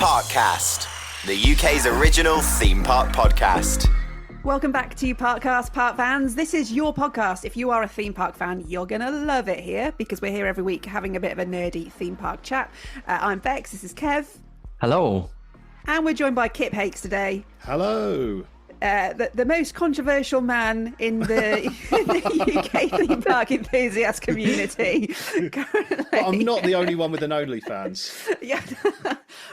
Parkcast, the UK's original theme park podcast. Welcome back to Parkcast, Park fans. This is your podcast. If you are a theme park fan, you're going to love it here because we're here every week having a bit of a nerdy theme park chat. I'm Bex, this is Kev. Hello. And we're joined by Kip Hakes today. Hello. The most controversial man in the UK theme park enthusiast community. Currently. But I'm not the only one with an OnlyFans. Yeah.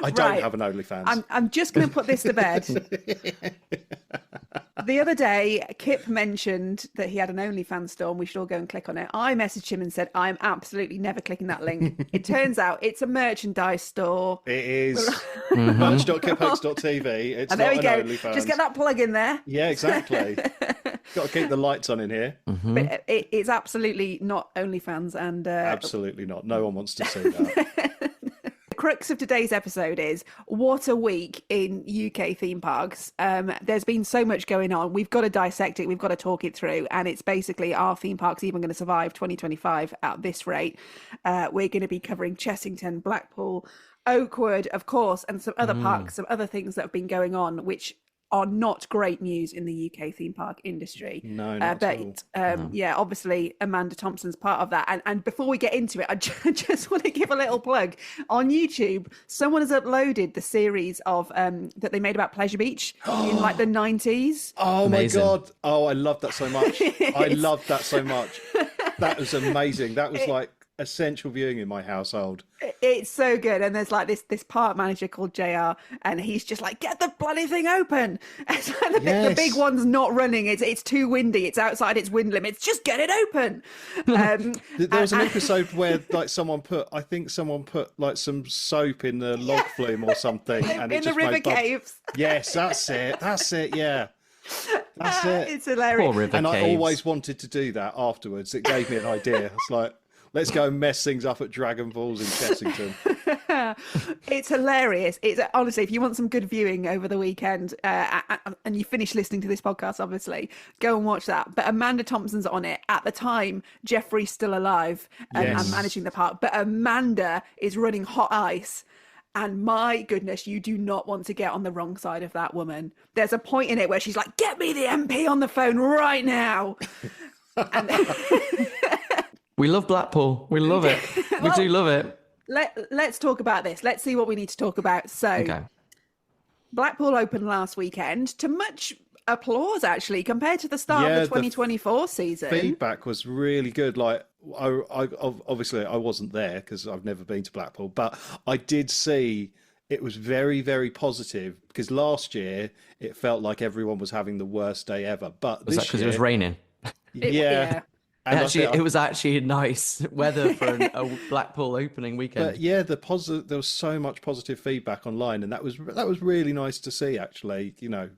I don't have an OnlyFans. I'm just going to put this to bed. The other day, Kip mentioned that he had an OnlyFans store and we should all go and click on it. I messaged him and said, I'm absolutely never clicking that link. It turns out it's a merchandise store. It is. Merch.kiphakes.tv. It's and there not we an go. OnlyFans. Just get that plug in there. Yeah, exactly. Got to keep the lights on in here. Mm-hmm. But it's absolutely not OnlyFans. And Absolutely not. No one wants to see that. crux of today's episode is what a week in UK theme parks. There's been so much going on. We've got to dissect it. We've got to talk it through. And it's basically, are theme parks even going to survive 2025 at this rate? We're going to be covering Chessington, Blackpool, Oakwood, of course, and some other parks, some other things that have been going on, which are not great news in the UK theme park industry. No, not at all. No. Yeah, obviously Amanda Thompson's part of that. And before we get into it, I just want to give a little plug. On YouTube, someone has uploaded the series of that they made about Pleasure Beach in like the 90s. Oh Amazing. my God. Oh, I love that so much. I love that so much. That was amazing. That was like essential viewing in my household. It's so good. And there's like this park manager called JR, and he's just like, get the bloody thing open. It's like the big one's not running. It's too windy. It's outside its wind limits. Just get it open. There was an episode where like someone put like some soap in the log flume or something, and in it the just river made caves. Yes, that's it. Yeah. That's it. It's hilarious. Poor river And I caves. always wanted to do that afterwards. It gave me an idea. It's like, let's go and mess things up at Dragon Falls in Chessington. It's hilarious. It's honestly, if you want some good viewing over the weekend, and you finish listening to this podcast, obviously, go and watch that. But Amanda Thompson's on it. At the time, Jeffrey's still alive and managing the park. But Amanda is running hot ice. And my goodness, you do not want to get on the wrong side of that woman. There's a point in it where she's like, get me the MP on the phone right now. And We love Blackpool. We love it. We do love it. Let's talk about this. Let's see what we need to talk about. So, Okay. Blackpool opened last weekend to much applause, actually, compared to the start of the 2024 season. Feedback was really good. Like, I obviously I wasn't there because I've never been to Blackpool, but I did see it was very, very positive because last year it felt like everyone was having the worst day ever. But Was this that because year, it was raining? Yeah. And It was actually nice weather for a Blackpool opening weekend. But yeah, there was so much positive feedback online, and that was really nice to see. Actually, you know,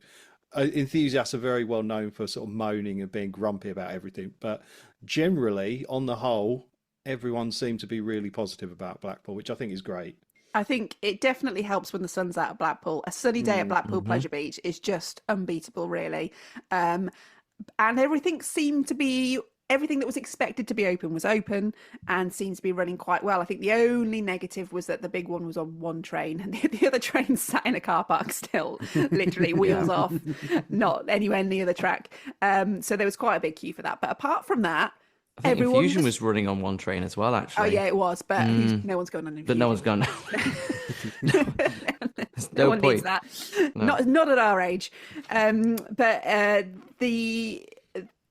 enthusiasts are very well known for sort of moaning and being grumpy about everything, but generally, on the whole, everyone seemed to be really positive about Blackpool, which I think is great. I think it definitely helps when the sun's out at Blackpool. A sunny day at Blackpool Pleasure Beach is just unbeatable, really. And everything that was expected to be open was open and seems to be running quite well. I think the only negative was that the big one was on one train and the other train sat in a car park still, literally wheels off, not anywhere near the track. So there was quite a big queue for that. But apart from that, I think everyone Infusion was running on one train as well, actually. Oh yeah, it was, but no one's going on Infusion. But no one's gone. No one needs that. No. Not at our age.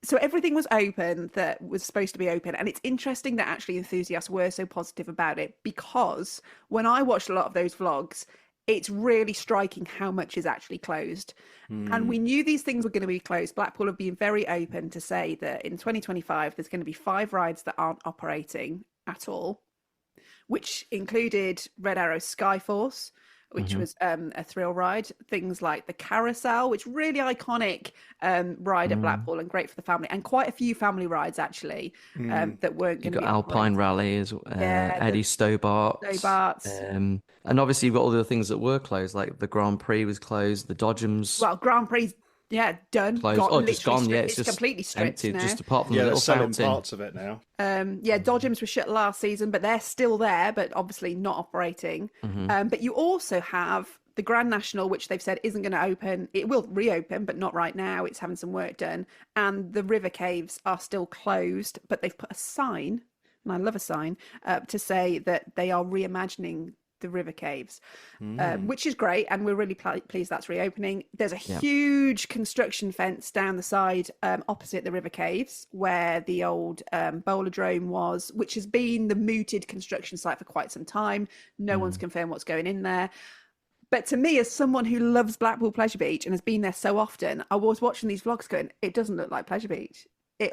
So everything was open that was supposed to be open. And it's interesting that actually enthusiasts were so positive about it, because when I watched a lot of those vlogs, it's really striking how much is actually closed. And we knew these things were going to be closed. Blackpool have been very open to say that in 2025, there's going to be 5 rides that aren't operating at all, which included Red Arrow Skyforce, which was a thrill ride. Things like the Carousel, which really iconic ride at Blackpool and great for the family. And quite a few family rides, actually, that weren't going to be Alpine Rally, Eddie Stobart's. And obviously you've got all the things that were closed, like the Grand Prix was closed, the Dodgems. Well, Grand Prix done. Closed. Got Oh, just literally gone. Yeah, stripped. It's completely stripped empty, now. just apart from Yeah, the they're little selling fountain. parts of it now. Dodgems were shut last season, but they're still there, but obviously not operating. But you also have the Grand National, which they've said isn't going to open. It will reopen, but not right now. It's having some work done. And the river caves are still closed, but they've put a sign, and I love a sign, to say that they are reimagining the river caves, which is great, and we're really pleased that's reopening. There's a huge construction fence down the side opposite the river caves where the old bowlerdrome was, which has been the mooted construction site for quite some time. No one's confirmed what's going in there. But to me, as someone who loves Blackpool Pleasure Beach and has been there so often, I was watching these vlogs going, it doesn't look like Pleasure Beach. It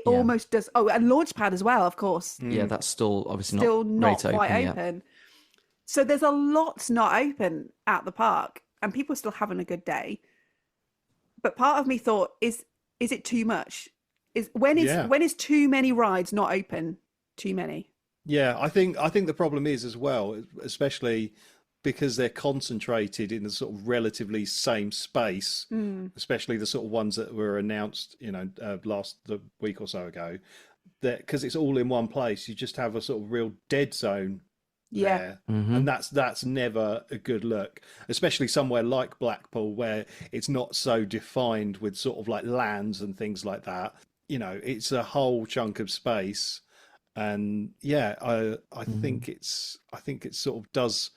almost does. Oh, and Launchpad as well, of course. Yeah, that's still obviously not ready to quite open. open. So there's a lot not open at the park, and people are still having a good day. But part of me thought, is it too much? When is too many rides not open? Too many. Yeah, I think the problem is as well, especially because they're concentrated in the sort of relatively same space, especially the sort of ones that were announced, the week or so ago, that because it's all in one place, you just have a sort of real dead zone there. And that's never a good look, especially somewhere like Blackpool where it's not so defined with sort of like lands and things like that. It's a whole chunk of space, and I think it sort of does.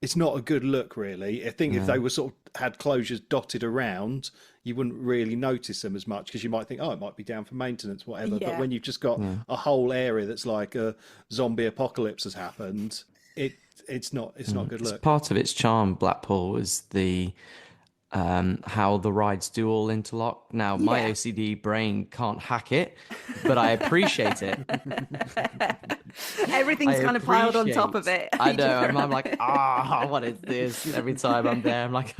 It's not a good look, really. I think if they were sort of had closures dotted around, you wouldn't really notice them as much because you might think, oh, it might be down for maintenance, whatever. Yeah. But when you've just got a whole area that's like a zombie apocalypse has happened, it's not a good look. Part of its charm, Blackpool, is the how the rides do all interlock. Now, my OCD brain can't hack it, but I appreciate it. Everyth's kind of piled on top of it. I know. I'm like, what is this? Every time I'm there, I'm like,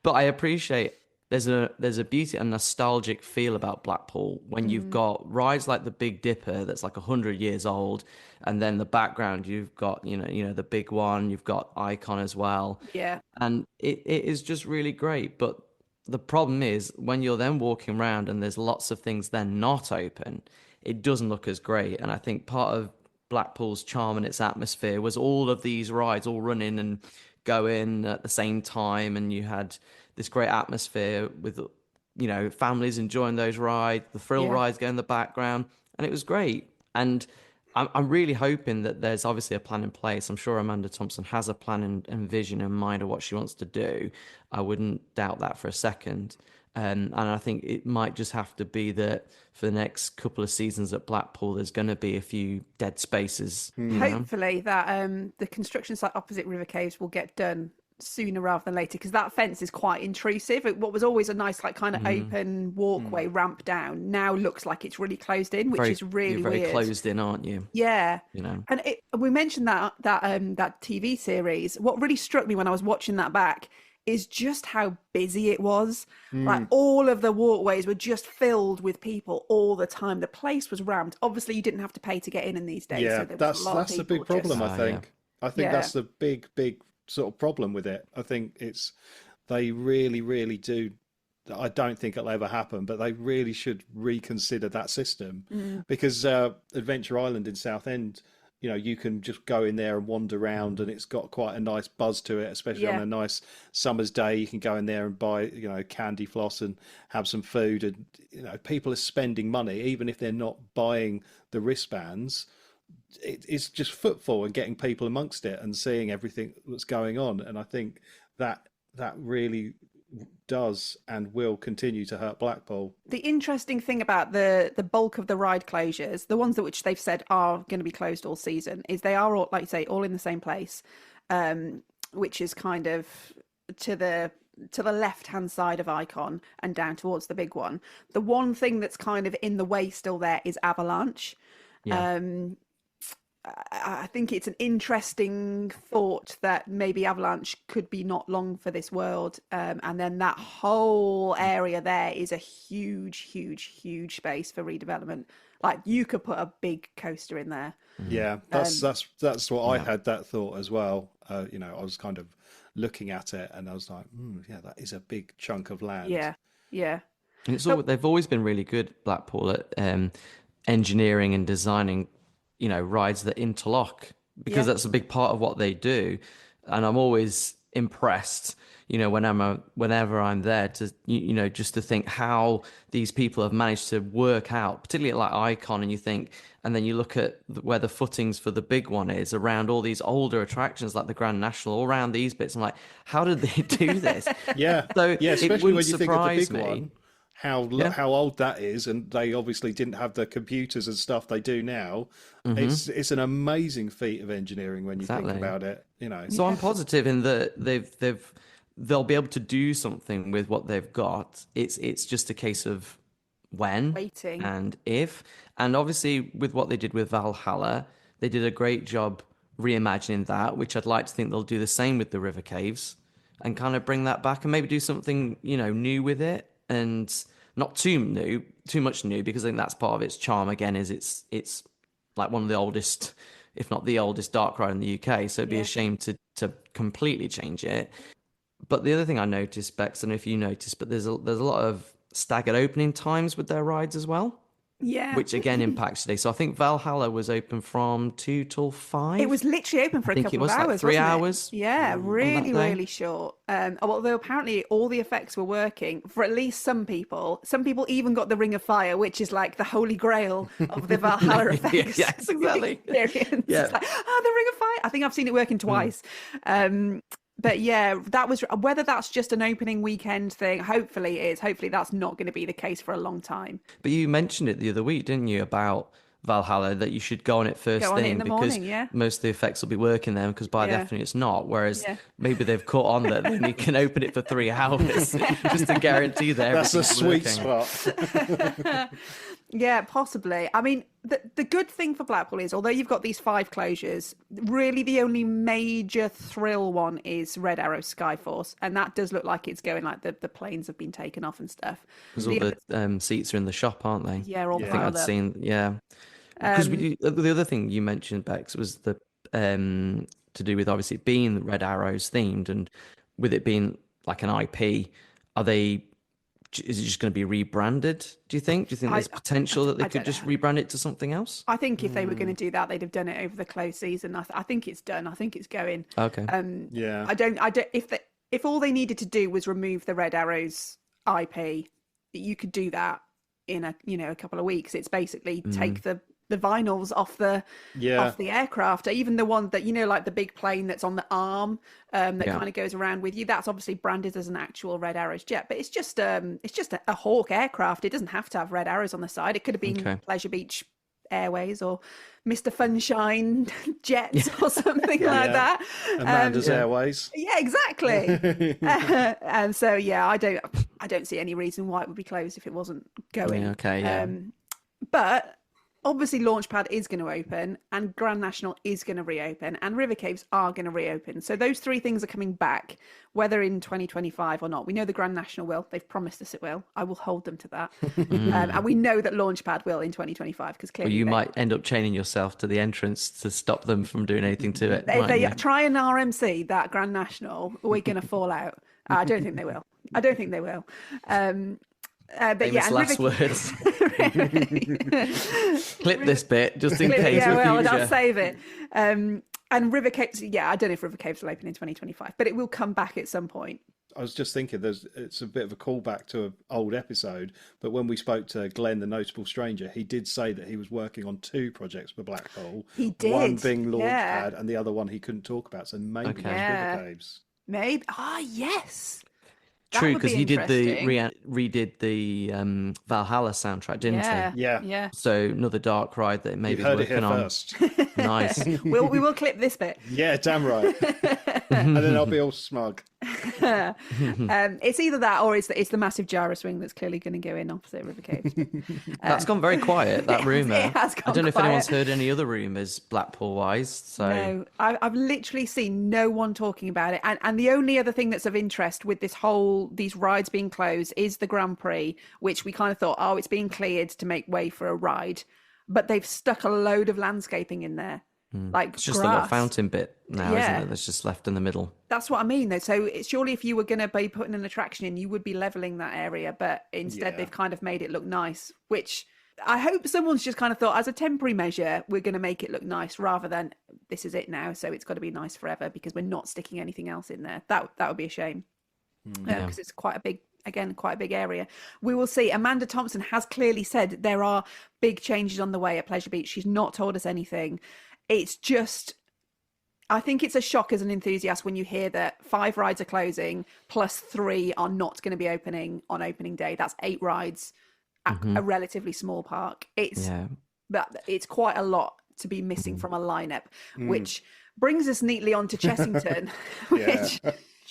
but I appreciate there's a beauty and nostalgic feel about Blackpool when you've got rides like the Big Dipper that's like 100 years old, and then the background you've got the big one, you've got Icon as well, and it is just really great. But the problem is when you're then walking around and there's lots of things then not open, it doesn't look as great. And I think part of Blackpool's charm and its atmosphere was all of these rides all running and going at the same time, and you had this great atmosphere with families enjoying those rides, the thrill rides going in the background, and it was great. And I'm really hoping that there's obviously a plan in place. I'm sure Amanda Thompson has a plan and vision in mind of what she wants to do. I wouldn't doubt that for a second. And I think it might just have to be that for the next couple of seasons at Blackpool, there's going to be a few dead spaces. Hopefully that the construction site opposite River Caves will get done sooner rather than later, because that fence is quite intrusive. What was always a nice kind of open walkway ramp down now looks like it's really closed in, which is really you're very weird. Closed in, aren't you? Yeah. And we mentioned that TV series. What really struck me when I was watching that back is just how busy it was. Like all of the walkways were just filled with people all the time. The place was rammed. Obviously you didn't have to pay to get in these days. Yeah, so that's the big problem, I think. I think that's the big sort of problem with it. I think they really, really do. I don't think it'll ever happen, but they really should reconsider that system because Adventure Island in Southend, you can just go in there and wander around, and it's got quite a nice buzz to it, especially on a nice summer's day. You can go in there and buy, candy floss and have some food, and people are spending money, even if they're not buying the wristbands. It's just footfall and getting people amongst it and seeing everything that's going on, and I think that really does and will continue to hurt Blackpool. The interesting thing about the bulk of the ride closures, the ones that which they've said are going to be closed all season, is they are all, like you say, all in the same place, which is kind of to the left hand side of Icon and down towards the big one. The one thing that's kind of in the way still there is Avalanche. I think it's an interesting thought that maybe Avalanche could be not long for this world. And then that whole area there is a huge, huge, huge space for redevelopment. Like you could put a big coaster in there. Yeah, that's what I had that thought as well. I was kind of looking at it and I was like, that is a big chunk of land. Yeah. Yeah. And they've always been really good, Blackpool, at engineering and designing, rides that interlock, because Yeah. that's a big part of what they do. And I'm always impressed, whenever I'm there to, just to think how these people have managed to work out, particularly at like Icon, and then you look at where the footings for the big one is around all these older attractions like the Grand National, all around these bits. I'm like, how did they do this? Yeah, So yeah, it especially when wouldn't you think of the surprise big me. one, how Yeah. how old that is, and they obviously didn't have the computers and stuff they do now. It's an amazing feat of engineering when you think Exactly. about it. You know, So I'm positive in that they'll be able to do something with what they've got. It's just a case of when Waiting. and if. And obviously with what they did with Valhalla, they did a great job reimagining that, which I'd like to think they'll do the same with the River Caves and kind of bring that back and maybe do something, new with it, and not too much new, because I think that's part of its charm again, is it's like one of the oldest, if not the oldest dark ride in the UK. So it'd be a shame to completely change it. But the other thing I noticed, Bex, I don't know if you noticed, but there's a lot of staggered opening times with their rides as well, Yeah. which again impacts today. So I think Valhalla was open from 2 till 5. It was literally open for a think couple it was of like hours, 3 wasn't it? hours Yeah, really, day. really short. Although apparently all the effects were working for at least some people. Some people even got the Ring of Fire, which is like the holy grail of the Valhalla effects. Yes, exactly. Experience. Yeah. It's like, the Ring of Fire. I think I've seen it working twice. But yeah, that was, whether that's just an opening weekend thing, hopefully it is. Hopefully that's not going to be the case for a long time. But you mentioned it the other week, didn't you, about Valhalla, that you should go on it first Go on it thing in the because morning, yeah. most of the effects will be working then, because by Yeah. definition it's not. Whereas Yeah. maybe they've caught on that then you can open it for 3 hours just to guarantee that that's a everything's sweet working. spot. Yeah, possibly. I mean, the good thing for Blackpool is, although you've got these 5 closures, really the only major thrill one is Red Arrow Skyforce, and that does look like it's going, like the planes have been taken off and stuff. Because all the seats are in the shop, aren't they? Yeah, all I think piled I'd up. seen, yeah. Because the other thing you mentioned, Bex, was the to do with obviously being Red Arrows themed, and with it being like an IP, is it just going to be rebranded, do you think? Do you think there's potential that they could just rebrand it to something else? I think if they were going to do that, they'd have done it over the close season. I think it's done. I think it's going. Okay. Yeah. I don't. If all they needed to do was remove the Red Arrows IP, you could do that in a couple of weeks. It's basically take the vinyls off the aircraft, even the one that like the big plane that's on the arm that kind of goes around with you. That's obviously branded as an actual Red Arrows jet, but it's just a Hawk aircraft. It doesn't have to have red arrows on the side. It could have been Pleasure Beach Airways or Mr. Funshine Jets or something like that. Amanda's Airways. Yeah, exactly. And so I don't see any reason why it would be closed if it wasn't going. Yeah, okay, yeah. But obviously Launchpad is going to open, and Grand National is going to reopen, and River Caves are going to reopen. So those 3 things are coming back, whether in 2025 or not. We know the Grand National will. They've promised us it will. I will hold them to that. And we know that Launchpad will in 2025, because clearly You might end up chaining yourself to the entrance to stop them from doing anything to it. if they mightn't you? try and RMC that Grand National, we're going to fall out. I don't think they will. But Famous and last words. Clip this bit just in case. Yeah, for well, future. I'll save it. And River Caves, I don't know if River Caves will open in 2025, but it will come back at some point. I was just thinking, it's a bit of a callback to an old episode, but when we spoke to Glenn, the notable stranger, he did say that he was working on 2 projects for Blackpool. He did. One being Launchpad, and the other one he couldn't talk about. So maybe it's Yeah. River Caves. Maybe. Yes. That True, would be because he did interesting. redid the Valhalla soundtrack, didn't he? Yeah. So another dark ride that You maybe heard it working here on. first. Nice. We will clip this bit. Yeah, damn right. And then I'll be all smug. It's either that or it's the massive gyro swing that's clearly going to go in opposite River Caves. That's gone very quiet, that rumour. It has I gone don't know if quiet. anyone's heard any other rumours, Blackpool-wise. So No, I've literally seen no one talking about it. And the only other thing that's of interest with these rides being closed is the Grand Prix, which we kind of thought, it's being cleared to make way for a ride. But they've stuck a load of landscaping in there. like It's just the grass. little fountain bit now, Yeah. isn't it? That's just left in the middle. That's what I mean, though. So surely if you were going to be putting an attraction in, you would be leveling that area, but instead Yeah. they've kind of made it look nice, which I hope someone's just kind of thought, as a temporary measure, we're going to make it look nice, rather than this is it now, so it's got to be nice forever because we're not sticking anything else in there. That would be a shame, because it's quite a big area. We will see. Amanda Thompson has clearly said there are big changes on the way at Pleasure Beach. She's not told us anything. It's just, I think it's a shock as an enthusiast when you hear that 5 rides are closing plus 3 are not going to be opening on opening day. That's 8 rides at a relatively small park. It's quite a lot to be missing from a lineup, which brings us neatly on to Chessington, which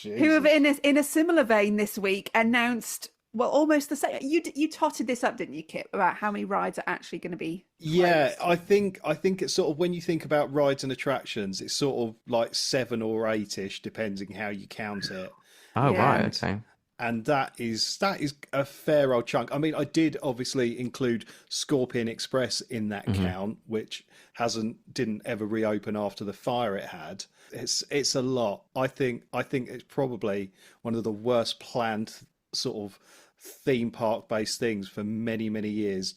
who have in a similar vein this week announced, well, almost the same. You totted this up, didn't you, Kip, about how many rides are actually going to be closed? Yeah, I think it's sort of, when you think about rides and attractions, it's sort of like 7 or 8-ish, depending how you count it. Oh, Yeah. right, okay. And that is a fair old chunk. I mean, I did obviously include Scorpion Express in that count, which didn't ever reopen after the fire it had. It's a lot. I think it's probably one of the worst planned sort of theme park based things for many, many years.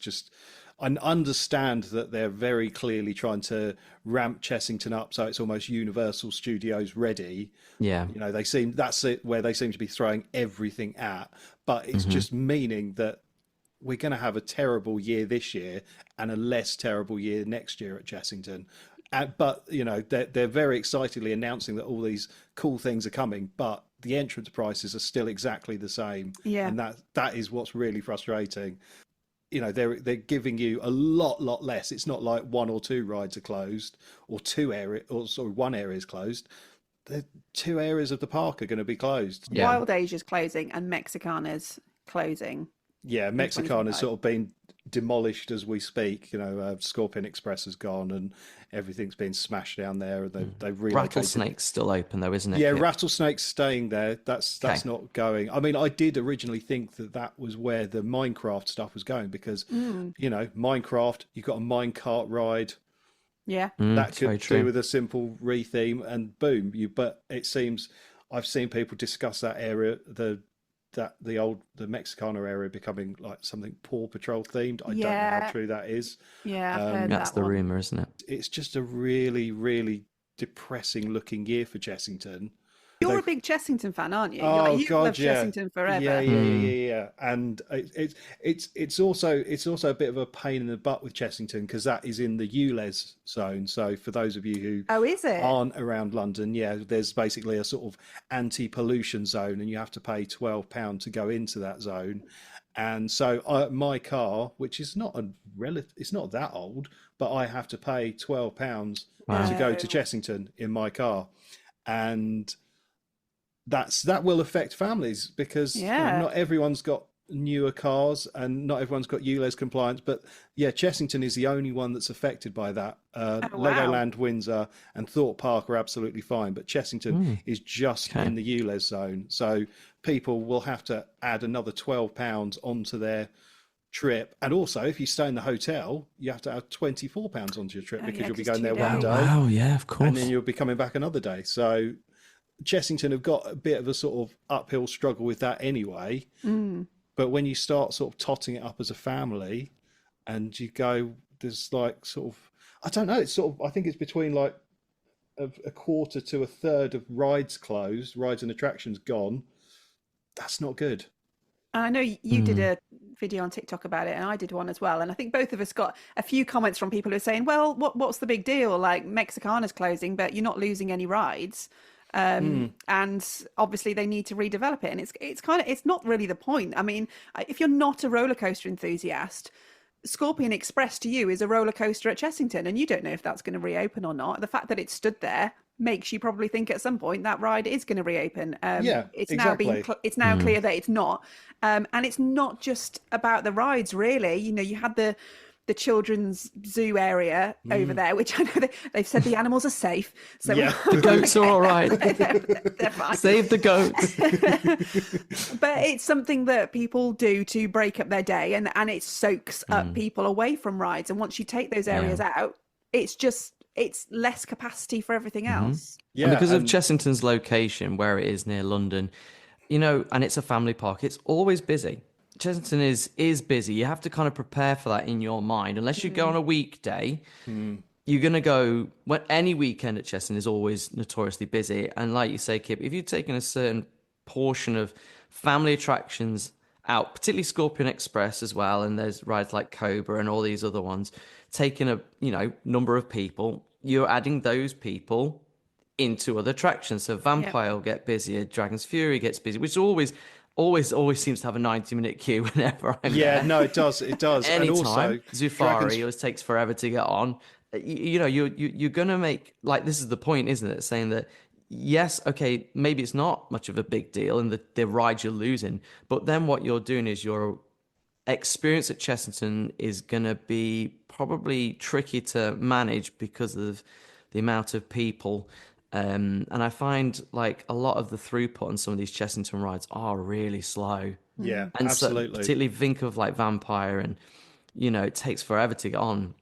I understand that they're very clearly trying to ramp Chessington up so it's almost Universal Studios ready. Yeah. You know, that's it, where they seem to be throwing everything at, but it's just meaning that we're going to have a terrible year this year and a less terrible year next year at Chessington. But, you know, they're very excitedly announcing that all these cool things are coming, but the entrance prices are still exactly the same. Yeah. And that is what's really frustrating. You know, they're giving you a lot less. It's not like 1 or 2 rides are closed, or 1 area is closed. The 2 areas of the park are going to be closed. Yeah. Wild Asia's closing and Mexicana's closing. Yeah, Mexicana has 2025. sort of been demolished as we speak. You know, Scorpion Express has gone and everything's been smashed down there. And they've relocated. Rattlesnake's still open though, isn't it? Yeah, Kip? Rattlesnake's staying there. That's not going. I mean, I did originally think that was where the Minecraft stuff was going, because you know, Minecraft, you've got a minecart ride. Yeah. That very could true. do with a simple retheme, and boom, but it seems I've seen people discuss that area, the Mexicana area becoming like something Paw Patrol themed. I don't know how true that is. Yeah, I've heard That's that the one. rumour, isn't it? It's just a really, really depressing looking year for Chessington. You're a big Chessington fan, aren't you? Oh You've God, loved yeah, Chessington forever. yeah. And it's also a bit of a pain in the butt with Chessington, because that is in the ULEZ zone. So for those of you who is it? aren't around London, yeah, there's basically a sort of anti-pollution zone, and you have to pay £12 to go into that zone. And so my car, which is it's not that old, but I have to pay £12 to go to Chessington in my car, and that will affect families, because you know, not everyone's got newer cars and not everyone's got ULEZ compliance. But yeah, Chessington is the only one that's affected by that. Legoland Windsor and Thorpe Park are absolutely fine, but Chessington is just in the ULEZ zone, so people will have to add another £12 onto their trip. And also, if you stay in the hotel, you have to add £24 onto your trip, because you'll be going there one day. Wow, yeah, of course. And then you'll be coming back another day. So Chessington have got a bit of a sort of uphill struggle with that anyway. But when you start sort of totting it up as a family, and you go, there's like sort of, I don't know, it's sort of, I think it's between like a quarter to a third of rides closed, rides and attractions gone. That's not good. I know you did a video on TikTok about it, and I did one as well. And I think both of us got a few comments from people who are saying, well, what's the big deal? Like, Mexicana's closing, but you're not losing any rides. And obviously they need to redevelop it. And it's not really the point. I mean, if you're not a roller coaster enthusiast, Scorpion Express to you is a roller coaster at Chessington, and you don't know if that's going to reopen or not. The fact that it stood there makes you probably think at some point that ride is going to reopen. It's exactly. now clear that it's not, and it's not just about the rides, really. You know, you had the children's zoo area over there, which I know they've said the animals are safe. So the goats are all right. they're fine. Save the goats. But it's something that people do to break up their day, and it soaks up people away from rides. And once you take those areas out, it's just it's less capacity for everything else. Yeah, And because of and Chessington's location, where it is near London, you know, and it's a family park, it's always busy. Chessington is busy. You have to kind of prepare for that in your mind. Unless you go on a weekday, you're gonna go when any weekend at Chessington is always notoriously busy. And like you say, Kip, if you've taken a certain portion of family attractions out, particularly Scorpion Express as well, and there's rides like Cobra and all these other ones, taking a number of people, you're adding those people into other attractions. So Vampire will get busier, Dragon's Fury gets busy, which always seems to have a 90-minute queue whenever I'm yeah, there. no, it does. It does. And Anytime. also, Zufari always takes forever to get on. You're gonna make, like, this is the point, isn't it? Saying that yes, okay, maybe it's not much of a big deal and the ride you're losing, but then what you're doing is your experience at Chessington is gonna be probably tricky to manage because of the amount of people. And I find like a lot of the throughput on some of these Chessington rides are really slow. yeah, And so, absolutely. particularly think of like Vampire, and it takes forever to get on.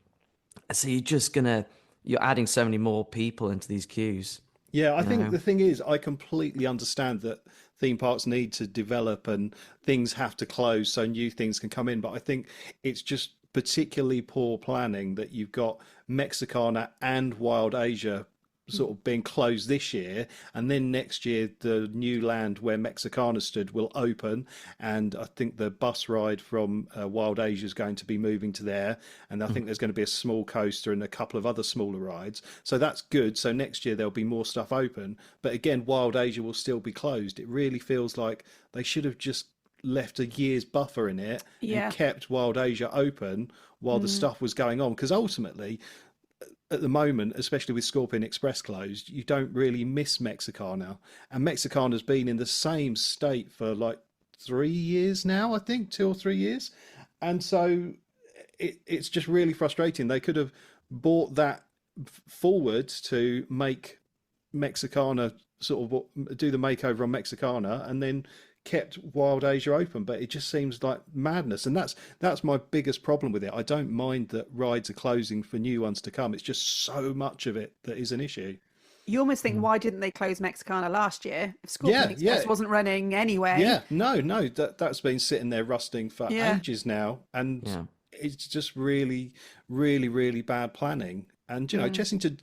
So you're adding so many more people into these queues. Yeah, I think the thing is, I completely understand that theme parks need to develop and things have to close so new things can come in. But I think it's just particularly poor planning that you've got Mexicana and Wild Asia sort of being closed this year, and then next year the new land where Mexicana stood will open, and I think the bus ride from Wild Asia is going to be moving to there, and I think there's going to be a small coaster and a couple of other smaller rides, so that's good. So next year there'll be more stuff open, but again Wild Asia will still be closed. It really feels like they should have just left a year's buffer in it and kept Wild Asia open while the stuff was going on, because ultimately at the moment, especially with Scorpion Express closed, you don't really miss Mexicana. And Mexicana's been in the same state for like 3 years now, I think, 2 or 3 years. And so it's just really frustrating. They could have brought that forward to make Mexicana sort of do the makeover on Mexicana and then kept Wild Asia open, but it just seems like madness, and that's my biggest problem with it. I don't mind that rides are closing for new ones to come. It's just so much of it that is an issue. You almost think, why didn't they close Mexicana last year? If Scorpion Express wasn't running anyway. Yeah, no, that's been sitting there rusting for ages now, and it's just really, really, really bad planning. And Chessington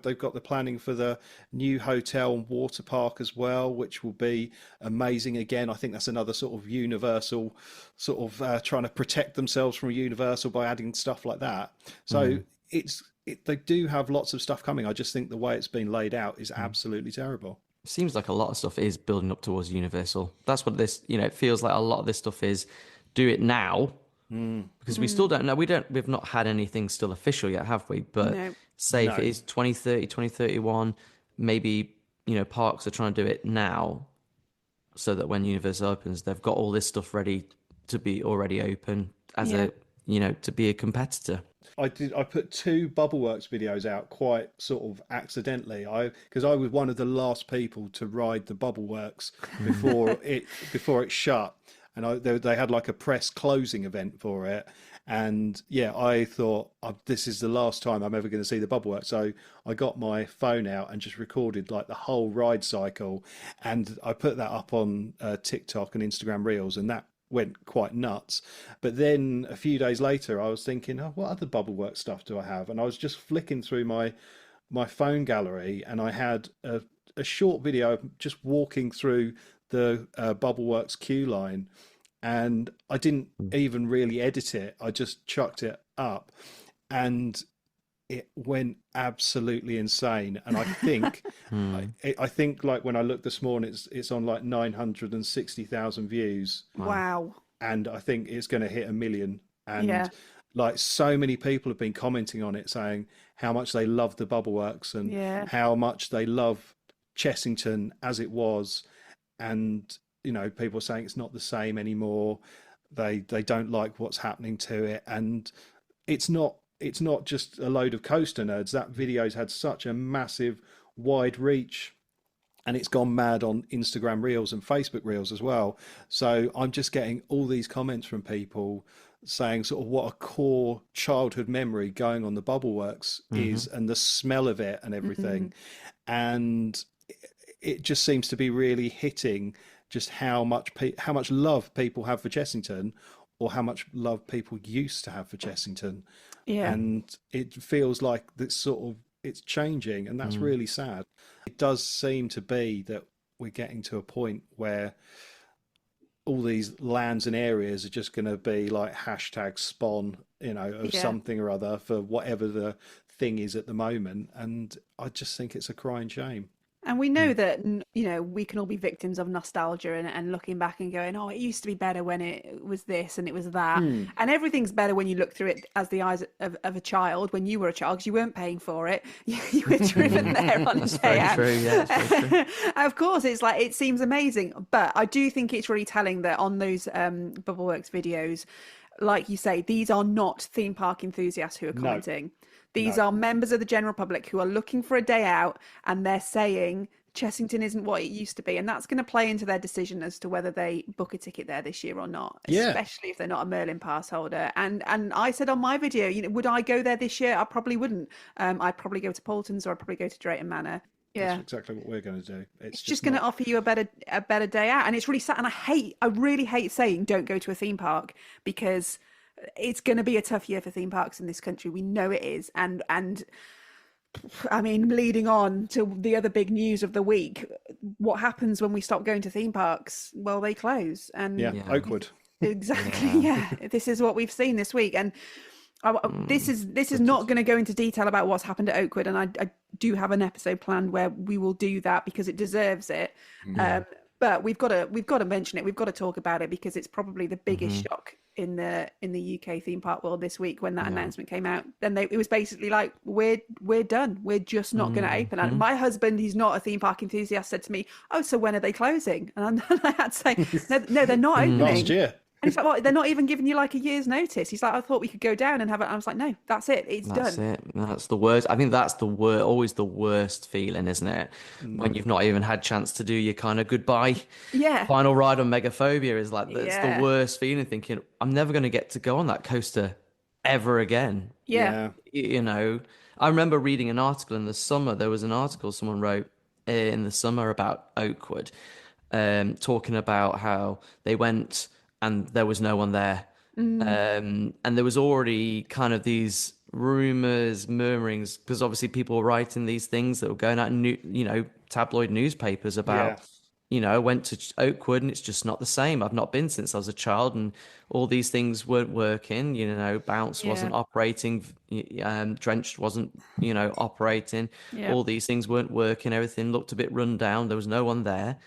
they've got the planning for the new hotel and water park as well, which will be amazing. Again, I think that's another sort of Universal sort of trying to protect themselves from Universal by adding stuff like that. So they do have lots of stuff coming. I just think the way it's been laid out is absolutely terrible. Seems like a lot of stuff is building up towards Universal. That's what this, it feels like a lot of this stuff is do it now. Because we still don't know. We've not had anything still official yet, have we? But say if it is 2030, 2031, maybe, parks are trying to do it now so that when Universal opens, they've got all this stuff ready to be already open as to be a competitor. I put 2 Bubbleworks videos out quite sort of accidentally. Because I was one of the last people to ride the Bubbleworks before it shut. And they had like a press closing event for it. And I thought, this is the last time I'm ever going to see the Bubbleworks. So I got my phone out and just recorded like the whole ride cycle. And I put that up on TikTok and Instagram Reels, and that went quite nuts. But then a few days later, I was thinking, what other Bubbleworks stuff do I have? And I was just flicking through my phone gallery, and I had a short video of just walking through the Bubbleworks queue line, and I didn't even really edit it. I just chucked it up, and it went absolutely insane. And I think I think like when I looked this morning, it's on like 960,000 views. Wow. And I think it's going to hit 1 million. And like so many people have been commenting on it, saying how much they love the Bubbleworks and how much they love Chessington as it was. And people are saying it's not the same anymore. They don't like what's happening to it, and it's not just a load of coaster nerds. That video's had such a massive wide reach, and it's gone mad on Instagram Reels and Facebook Reels as well. So I'm just getting all these comments from people saying sort of what a core childhood memory going on the Bubbleworks is, and the smell of it and everything. And it just seems to be really hitting just how much love people have for Chessington, or how much love people used to have for Chessington. Yeah. And it feels like it's changing, and that's really sad. It does seem to be that we're getting to a point where all these lands and areas are just going to be like hashtag spawn, of something or other for whatever the thing is at the moment. And I just think it's a crying shame. And we know that, we can all be victims of nostalgia and looking back and going, oh, it used to be better when it was this and it was that. And everything's better when you look through it as the eyes of a child. When you were a child, because you weren't paying for it. You were driven there on a day out. True, yeah, it's very true. Of course, it's like, it seems amazing. But I do think it's really telling that on those Bubbleworks videos, like you say, these are not theme park enthusiasts who are commenting. No. These are members of the general public who are looking for a day out, and they're saying Chessington isn't what it used to be. And that's going to play into their decision as to whether they book a ticket there this year or not, especially if they're not a Merlin pass holder. And I said on my video, would I go there this year? I probably wouldn't. I'd probably go to Paulton's, or I'd probably go to Drayton Manor. Yeah, that's exactly what we're going to do. It's just going to offer you a better day out. And it's really sad. And I really hate saying don't go to a theme park, because it's going to be a tough year for theme parks in this country. We know it is. And I mean, leading on to the other big news of the week, what happens when we stop going to theme parks? Well, they close. And Oakwood. Exactly. Yeah. This is what we've seen this week. And this is not going to go into detail about what's happened at Oakwood. And I do have an episode planned where we will do that, because it deserves it. But we've got to mention it. We've got to talk about it, because it's probably the biggest shock in the UK theme park world this week when that announcement came out. Then it was basically like, we're done. We're just not going to open. And my husband, he's not a theme park enthusiast, said to me, "Oh, so when are they closing?" And I had to say, no, they're not opening. Last year. And he's like, well, they're not even giving you like a year's notice. He's like, I thought we could go down and have it. I was like, no, that's it. It's That's done. it. That's the worst. I think that's always the worst feeling, isn't it? When you've not even had chance to do your kind of goodbye. Yeah. Final ride on Megaphobia is like, it's the worst feeling, thinking, I'm never going to get to go on that coaster ever again. Yeah. I remember reading an article in the summer. There was an article someone wrote in the summer about Oakwood, talking about how they went and there was no one there. And there was already kind of these rumors, murmurings, because obviously people were writing these things that were going out in, tabloid newspapers about, went to Oakwood and it's just not the same. I've not been since I was a child, and all these things weren't working. Bounce wasn't operating, Drenched wasn't, operating. Yeah. All these things weren't working. Everything looked a bit run down. There was no one there.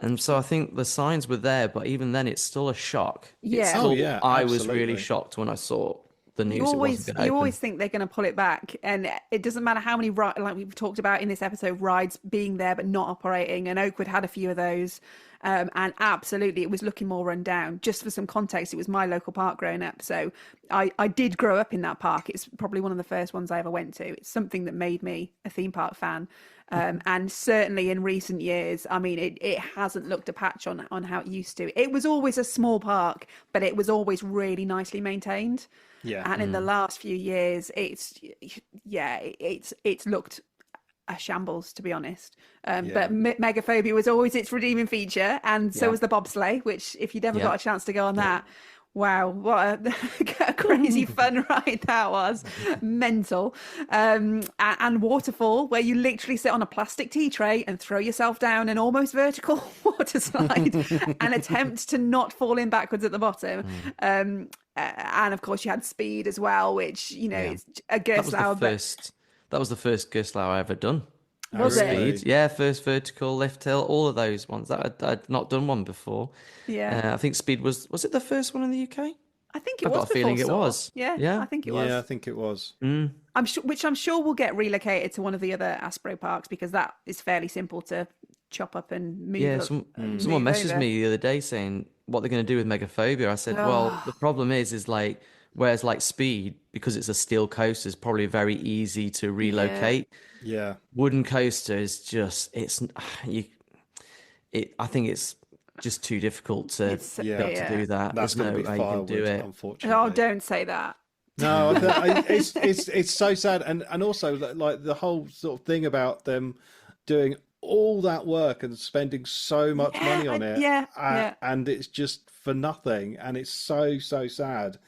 And so I think the signs were there, but even then, it's still a shock. Yeah. I was really shocked when I saw the news. You always think they're going to pull it back, and it doesn't matter how many, like we've talked about in this episode, rides being there but not operating. And Oakwood had a few of those, and absolutely, it was looking more run down. Just for some context, it was my local park growing up, so I did grow up in that park. It's probably one of the first ones I ever went to. It's something that made me a theme park fan. And certainly in recent years, I mean, it hasn't looked a patch on how it used to. It was always a small park, but it was always really nicely maintained. Yeah. And in the last few years, it's looked a shambles, to be honest. But Megaphobia was always its redeeming feature, and so was the bobsleigh, which, if you never got a chance to go on that, wow, what a crazy fun ride that was. Mental. And waterfall, where you literally sit on a plastic tea tray and throw yourself down an almost vertical water slide and attempt to not fall in backwards at the bottom. And of course you had speed as well, which, it's a Gerstlauer. That was the first Gerstlauer I ever done. Was it? Speed. Yeah, first vertical, lift hill, all of those ones. I'd not done one before. Yeah. I think speed was it the first one in the UK? I think it I've was. got a feeling it was. Yeah, I think it was. Yeah, I think it was. I'm sure will get relocated to one of the other Aspro parks, because that is fairly simple to chop up and move. Yeah, someone messaged me the other day saying what they're going to do with Megaphobia. I said, well, the problem is like, whereas like speed, because it's a steel coaster, is probably very easy to relocate. Yeah. Wooden coaster is just, I think it's just too difficult to It's be able to do that. That's There's going to no be way you can do firewood, it. unfortunately. Oh, don't say that. No, it's so sad, and also like the whole sort of thing about them doing all that work and spending so much money on it, and it's just for nothing, and it's so sad.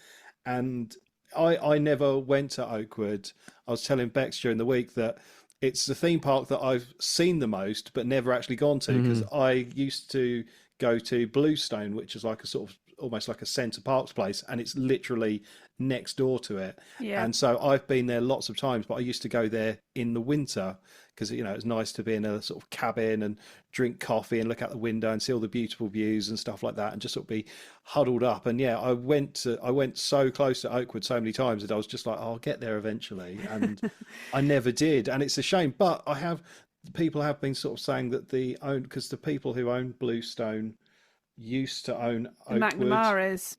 And I never went to Oakwood. I was telling Bex during the week that it's the theme park that I've seen the most, but never actually gone to, because I used to go to Bluestone, which is like a sort of almost like a Centre Parks place, and it's literally next door to it. Yeah. And so I've been there lots of times, but I used to go there in the winter because, you know, it's nice to be in a sort of cabin and drink coffee and look out the window and see all the beautiful views and stuff like that, and just sort of be huddled up. And yeah, I went so close to Oakwood so many times that I was just like, oh, I'll get there eventually, and I never did. And it's a shame, but people have been sort of saying that because the people who own Bluestone used to own Oakwood. McNamara's,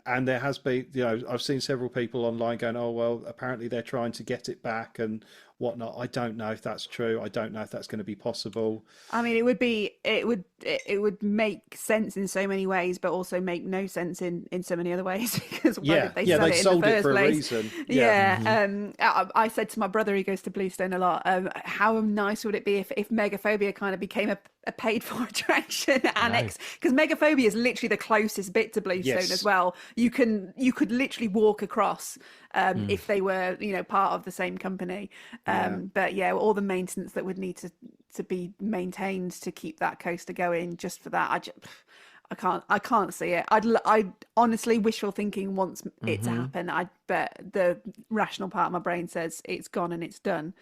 and there has been, you know, I've seen several people online going, oh well, apparently they're trying to get it back and whatnot. I don't know if that's true. I don't know if that's going to be possible. I mean, it would make sense in so many ways, but also make no sense in so many other ways, because they sold it for a reason. I said to my brother, who goes to Bluestone a lot, how nice would it be if Megaphobia kind of became a paid for attraction annex, because Megaphobia is literally the closest bit to Bluestone as well. You could literally walk across if they were, you know, part of the same company. But yeah, all the maintenance that would need to be maintained to keep that coaster going, just for that, I can't see it. I honestly, wishful thinking wants it to happen. But the rational part of my brain says it's gone and it's done.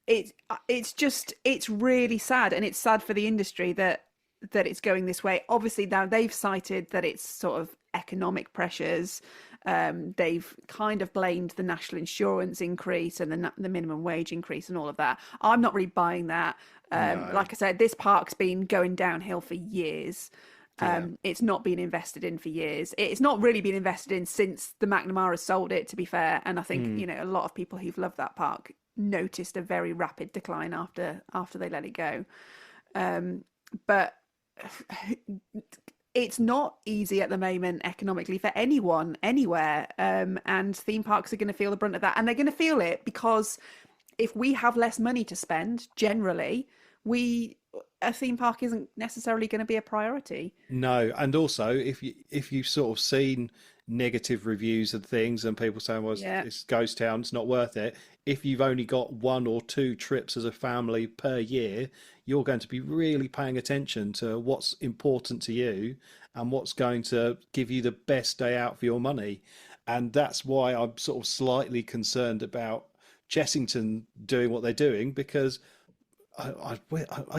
It's really sad, and it's sad for the industry that it's going this way. Obviously now they've cited that it's sort of economic pressures. They've kind of blamed the national insurance increase and the minimum wage increase and all of that. I'm not really buying that. No. Like I said, this park's been going downhill for years. It's not been invested in for years. It's not really been invested in since the McNamara sold it, to be fair. And I think, you know, a lot of people who've loved that park noticed a very rapid decline after they let it go. But it's not easy at the moment economically for anyone anywhere, and theme parks are going to feel the brunt of that, and they're going to feel it because if we have less money to spend, generally a theme park isn't necessarily going to be a priority. No, and also if you've sort of seen negative reviews and things and people saying, well, it's ghost town, it's not worth it, if you've only got 1 or 2 trips as a family per year, you're going to be really paying attention to what's important to you and what's going to give you the best day out for your money. And that's why I'm sort of slightly concerned about Chessington doing what they're doing, because I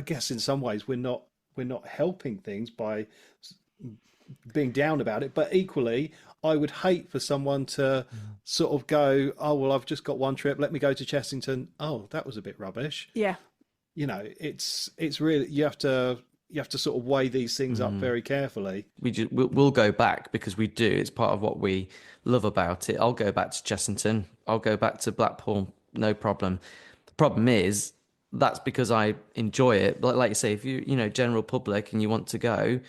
guess in some ways we're not helping things by being down about it, but equally I would hate for someone to sort of go, oh well, I've just got 1 trip, let me go to Chessington. Oh, that was a bit rubbish. Yeah, you know, it's really, you have to sort of weigh these things up very carefully. We'll go back because we do. It's part of what we love about it. I'll go back to Chessington. I'll go back to Blackpool. No problem. The problem is that's because I enjoy it. Like you say, if you know, general public and you want to go,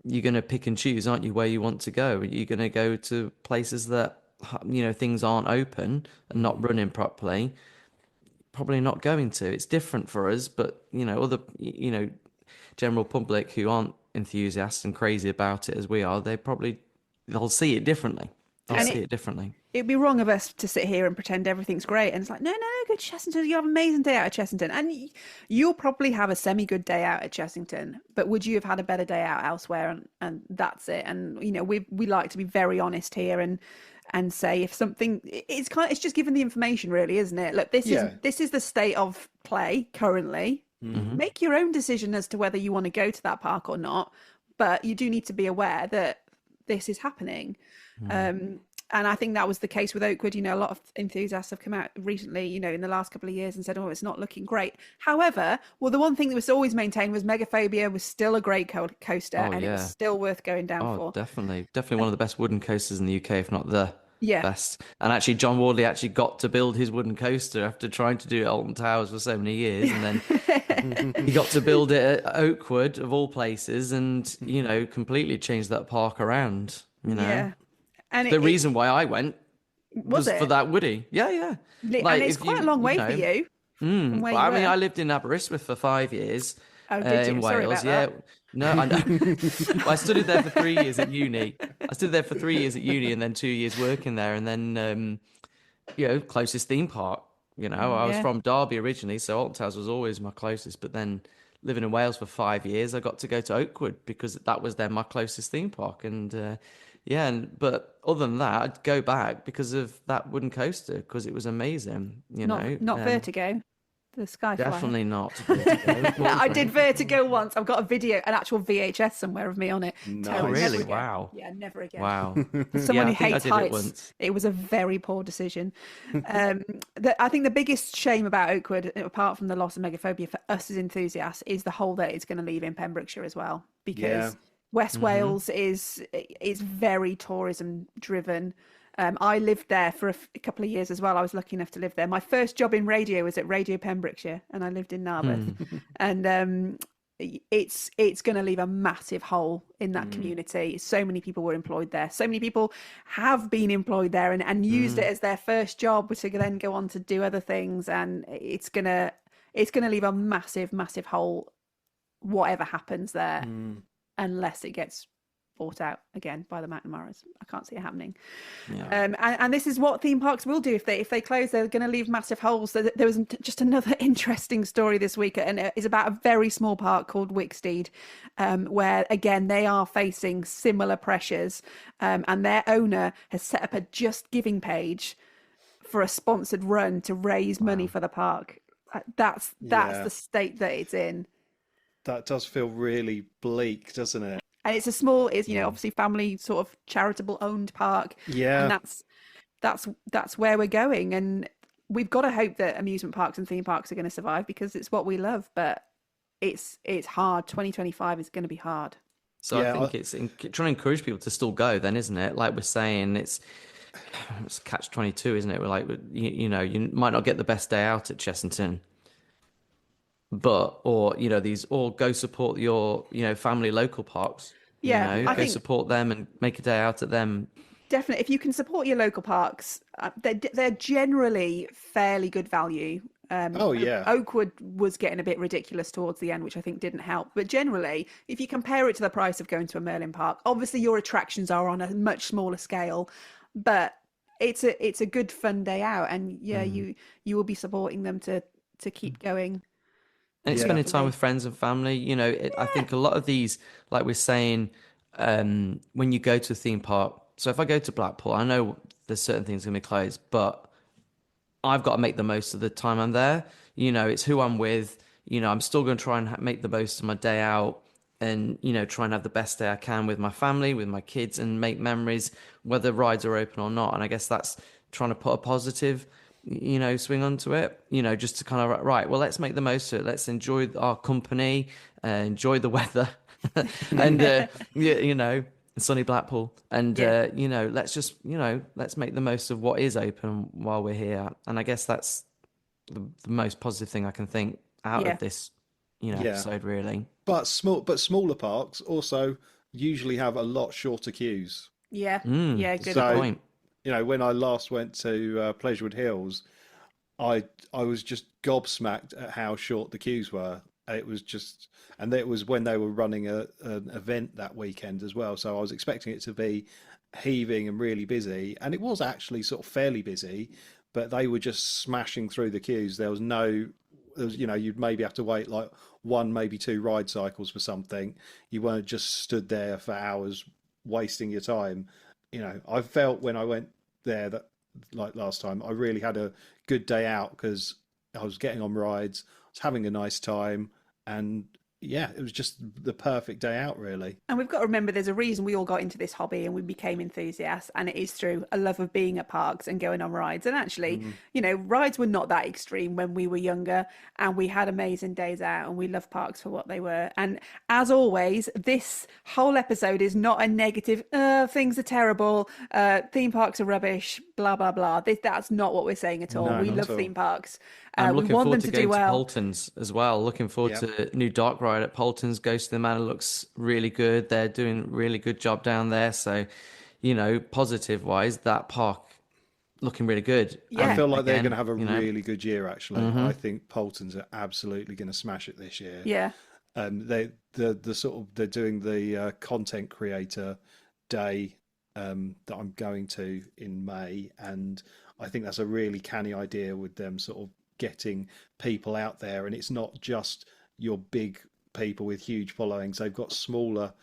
you're going to pick and choose, aren't you, where you want to go? You're going to go to places that, you know, things aren't open and not running properly. Probably not going to. It's different for us, but, you know, other, you know, general public who aren't enthusiasts and crazy about it as we are, they'll see it differently. It'd be wrong of us to sit here and pretend everything's great. And it's like, no, go to Chessington. You have an amazing day out at Chessington. And you'll probably have a semi-good day out at Chessington. But would you have had a better day out elsewhere? And that's it. And, you know, we like to be very honest here and say if something, it's just giving the information, really, isn't it? Look, this is the state of play currently. Mm-hmm. Make your own decision as to whether you want to go to that park or not. But you do need to be aware that this is happening. And I think that was the case with Oakwood. You know, a lot of enthusiasts have come out recently, you know, in the last couple of years and said, oh, it's not looking great. However, well, the one thing that was always maintained was Megaphobia was still a great coaster, and it was still worth going down for. Definitely one of the best wooden coasters in the UK, if not the best. And actually, John Wardley got to build his wooden coaster after trying to do it at Alton Towers for so many years, and then He got to build it at Oakwood of all places, and completely changed that park around. Yeah. And The reason why I went was was for it? that Woody. Yeah. And it's quite a long way for you from where Well, you were. I lived in Aberystwyth for 5 years. Oh, did you? In Sorry Wales, about yeah. No, I know. Well, I studied there for 3 years at uni. And then 2 years working there, and then closest theme park. I was Yeah. from Derby originally, so Alton Towers was always my closest. But then living in Wales for 5 years, I got to go to Oakwood because that was then my closest theme park. And but other than that, I'd go back because of that wooden coaster because it was amazing. Not Vertigo, the Skyflyer. Definitely not Vertigo. I did Vertigo once. I've got a video, an actual VHS somewhere of me on it. Nice. Oh, really? Never again. Wow. Yeah, never again. Wow. For someone Yeah, who I think I hates did it heights, once. it was a very poor decision. I think the biggest shame about Oakwood, apart from the loss of megaphobia for us as enthusiasts, is the hole that it's going to leave in Pembrokeshire as well. Because West Wales is very tourism driven. I lived there for a couple of years as well. I was lucky enough to live there. My first job in radio was at Radio Pembrokeshire, and I lived in Narberth. And it's going to leave a massive hole in that community. So many people were employed there. So many people have been employed there and used it as their first job to then go on to do other things. And it's gonna leave a massive, massive hole, whatever happens there, unless it gets bought out again by the McNamara's. I can't see it happening. Yeah. And this is what theme parks will do if they close. They're going to leave massive holes. So there was just another interesting story this week, and it's about a very small park called Wicksteed, where again they are facing similar pressures, and their owner has set up a Just Giving page for a sponsored run to raise money for the park. That's the state that it's in. That does feel really bleak, doesn't it? And it's a small, obviously family sort of charitable owned park. Yeah. And that's where we're going. And we've got to hope that amusement parks and theme parks are going to survive because it's what we love. But it's hard. 2025 is going to be hard. So I think it's trying to encourage people to still go then, isn't it? Like we're saying, it's catch-22, isn't it? We're like, you might not get the best day out at Chessington. Or go support your, family local parks. Yeah, I think support them and make a day out at them. Definitely. If you can support your local parks, they're generally fairly good value. Oakwood was getting a bit ridiculous towards the end, which I think didn't help. But generally, if you compare it to the price of going to a Merlin park, obviously your attractions are on a much smaller scale, but it's a good fun day out, and you will be supporting them to keep going. And it's spending time with friends and family. I think a lot of these, like we're saying, when you go to a theme park. So if I go to Blackpool, I know there's certain things going to be closed, but I've got to make the most of the time I'm there. It's who I'm with. I'm still going to try and make the most of my day out and, try and have the best day I can with my family, with my kids, and make memories, whether rides are open or not. And I guess that's trying to put a positive swing onto it, just to kind of, right, well, let's make the most of it. Let's enjoy our company, enjoy the weather and, sunny Blackpool. And, let's make the most of what is open while we're here. And I guess that's the most positive thing I can think out of this, episode, really. But smaller parks also usually have a lot shorter queues. Yeah. Good point. When I last went to Pleasurewood Hills, I was just gobsmacked at how short the queues were. It was when they were running an event that weekend as well. So I was expecting it to be heaving and really busy, and it was actually sort of fairly busy, but they were just smashing through the queues. There was you'd maybe have to wait like 1, maybe 2 ride cycles for something. You weren't just stood there for hours wasting your time. I felt when I went there that, like last time, I really had a good day out because I was getting on rides, I was having a nice time, and yeah, it was just the perfect day out, really. And we've got to remember there's a reason we all got into this hobby and we became enthusiasts, and it is through a love of being at parks and going on rides. And actually, you know, rides were not that extreme when we were younger, and we had amazing days out, and we love parks for what they were. And as always, this whole episode is not a negative, things are terrible, theme parks are rubbish, blah, blah, blah. That's not what we're saying at all. No, We not love at all. theme parks. I'm We looking want them forward to to going do to well. Polton's as well. Looking forward Yep. to new dark ride at Polton's. Ghost of the Manor looks really good. They're doing a really good job down there. So, you know, positive wise, that park looking really good. Yeah. I feel like they're Again, going to have a you know, really good year, actually. I think Polton's are absolutely going to smash it this year. Yeah. The sort of, they're doing the content creator day that I'm going to in May, and I think that's a really canny idea with them sort of getting people out there, and it's not just your big people with huge followings. They've got smaller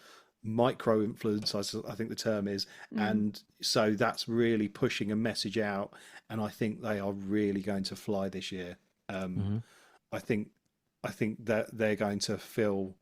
micro influencers, I think the term is, and so that's really pushing a message out, and I think they are really going to fly this year. I think that they're going to fill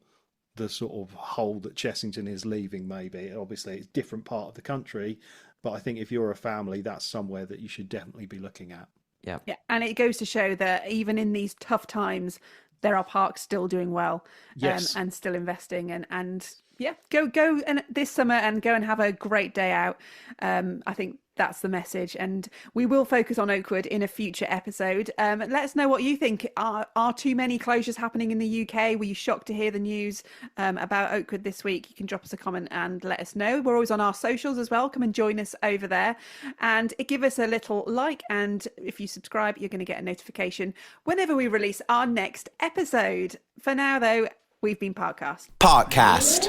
the sort of hole that Chessington is leaving. Maybe, obviously it's a different part of the country, but I think if you're a family, that's somewhere that you should definitely be looking at. Yeah. Yeah, and it goes to show that even in these tough times, there are parks still doing well, Yes. and still investing, and yeah, go and this summer and go and have a great day out. I think that's the message, and we will focus on Oakwood in a future episode. Let us know what you think. Are too many closures happening in the UK? Were you shocked to hear the news about Oakwood this week? You can drop us a comment and let us know. We're always on our socials as well. Come and join us over there, and give us a little like, and if you subscribe, you're going to get a notification whenever we release our next episode. For now, though, we've been Parkcast. Parkcast.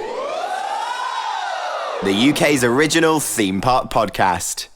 The UK's original theme park podcast.